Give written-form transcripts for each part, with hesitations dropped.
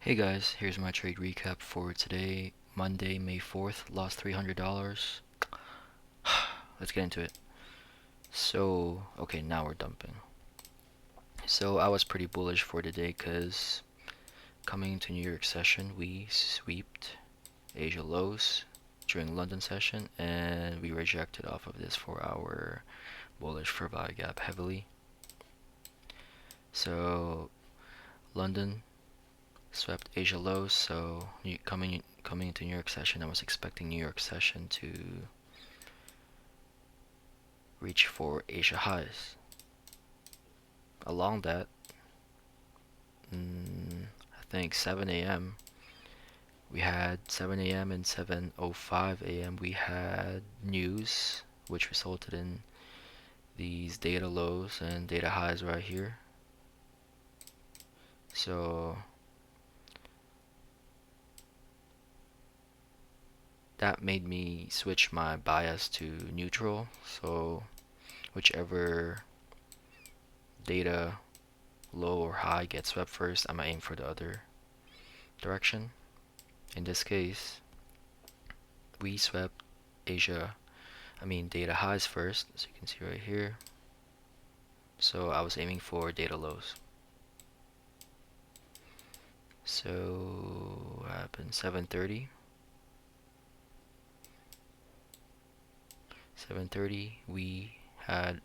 Hey guys, here's my trade recap for today, Monday, May 4th. Lost $300. Let's get into it. Okay, now we're dumping. So, I was pretty bullish for today because coming into New York session, we sweeped Asia lows during London session and we rejected off of this 4-hour bullish fair value gap heavily. So, London swept Asia lows, so coming into New York session, I was expecting New York session to reach for Asia highs. Along that, I think 7 a.m. we had 7 a.m. and 7:05 a.m. we had news, which resulted in these data lows and data highs right here. So that made me switch my bias to neutral. So whichever data low or high gets swept first, I'm gonna aim for the other direction. In this case, we swept data highs first, as you can see right here. So I was aiming for data lows. So what happened? 7:30. 7:30, we had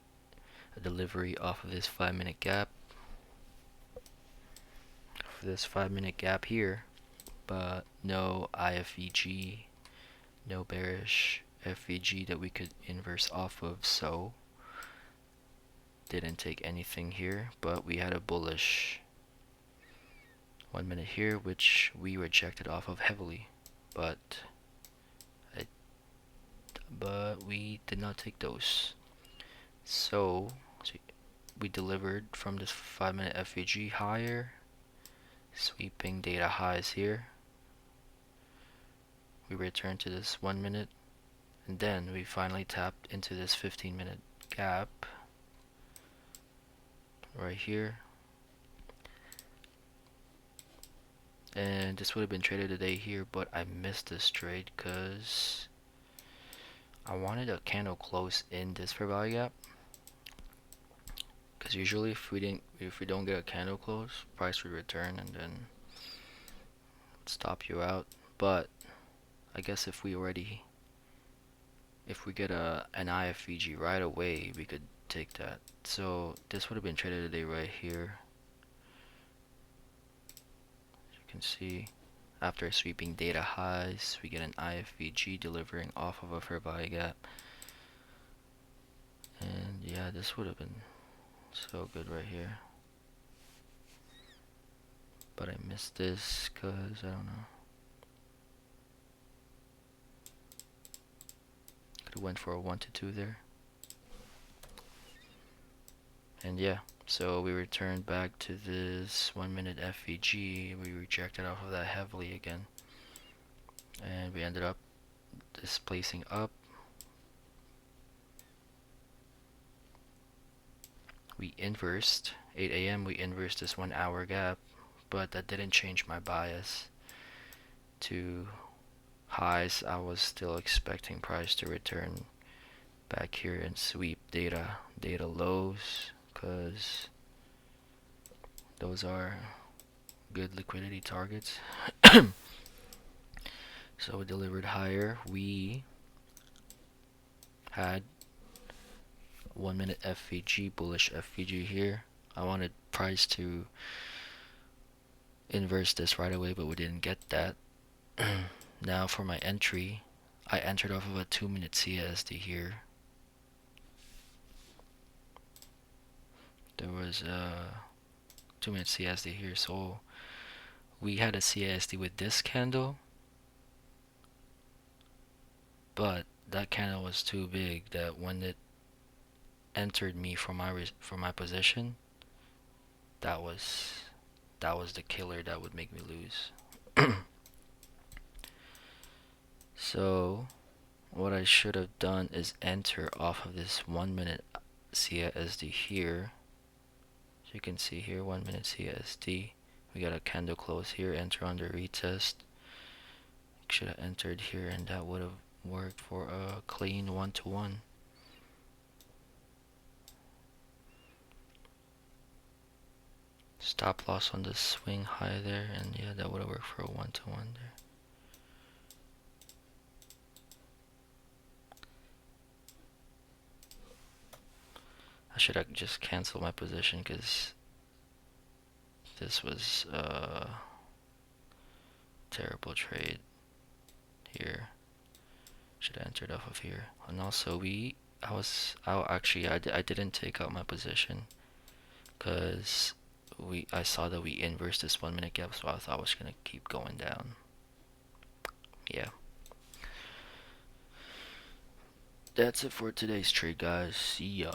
a delivery off of this 5-minute gap. For this 5-minute gap here, but no IFVG, no bearish FVG that we could inverse off of, so didn't take anything here, but we had a bullish 1 minute here, which we rejected off of heavily, but we did not take those. So we delivered from this 5-minute FVG higher, sweeping data highs here. We returned to this 1 minute, and then we finally tapped into this 15-minute gap right here. And this would have been traded today here, but I missed this trade because I wanted a candle close in this fair value gap. Because usually if we don't get a candle close, price would return and then stop you out. But I guess if we get an IFVG right away, we could take that. So this would have been traded today right here. As you can see, after sweeping data highs, we get an IFVG delivering off of a fair value gap. And yeah, this would have been so good right here. But I missed this because I don't know. Could have went for a 1 to 2 there. And yeah, so we returned back to this 1 minute FVG. We rejected off of that heavily again. And we ended up displacing up. We inversed 8 a.m. we inversed this 1 hour gap, but that didn't change my bias to highs. I was still expecting price to return back here and sweep data lows, because those are good liquidity targets. So we delivered higher. We had 1 minute FVG, bullish FVG here. I wanted price to inverse this right away, but we didn't get that. Now for my entry, I entered off of a 2-minute CSD here. There was a 2-minute CSD here, so we had a CSD with this candle, but that candle was too big that when it entered me from my position, that was the killer that would make me lose. So what I should have done is enter off of this 1 minute CSD here. So you can see here 1 minute CSD, We got a candle close here, enter under retest. Should have entered here and that would have worked for a clean 1-to-1. Stop loss on the swing high there, and yeah, that would have worked for a 1-to-1 there. I should have just canceled my position because this was a terrible trade here. Should have entered off of here. And also I didn't take out my position because I saw that we inversed this 1 minute gap, so I thought I was gonna keep going down. Yeah. That's it for today's trade, guys. See ya.